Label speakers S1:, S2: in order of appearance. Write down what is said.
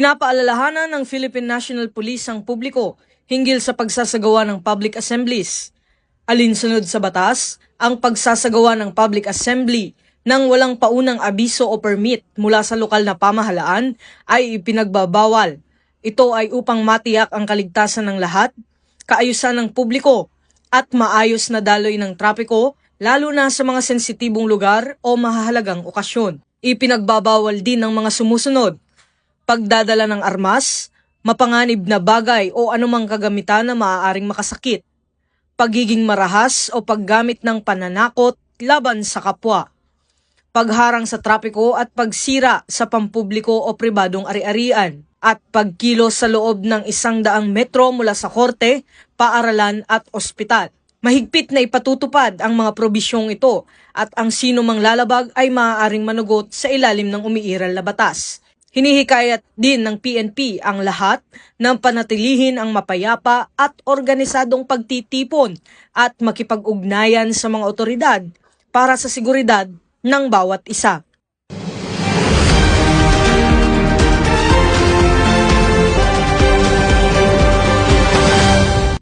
S1: Pinapaalalahanan ng Philippine National Police ang publiko hinggil sa pagsasagawa ng public assemblies. Alinsunod sa batas, ang pagsasagawa ng public assembly nang walang paunang abiso o permit mula sa lokal na pamahalaan ay ipinagbabawal. Ito ay upang matiyak ang kaligtasan ng lahat, kaayusan ng publiko at maayos na daloy ng trapiko lalo na sa mga sensitibong lugar o mahahalagang okasyon. Ipinagbabawal din ng mga sumusunod: pagdadala ng armas, mapanganib na bagay o anumang kagamitan na maaaring makasakit, pagiging marahas o paggamit ng pananakot laban sa kapwa, pagharang sa trapiko at pagsira sa pampubliko o pribadong ari-arian, at pagkilos sa loob ng 100 metro mula sa korte, paaralan at ospital. Mahigpit na ipatutupad ang mga probisyong ito at ang sino mang lalabag ay maaaring manugot sa ilalim ng umiiral na batas. Hinihikayat din ng PNP ang lahat ng panatilihin ang mapayapa at organisadong pagtitipon at makipag-ugnayan sa mga otoridad para sa seguridad ng bawat isa.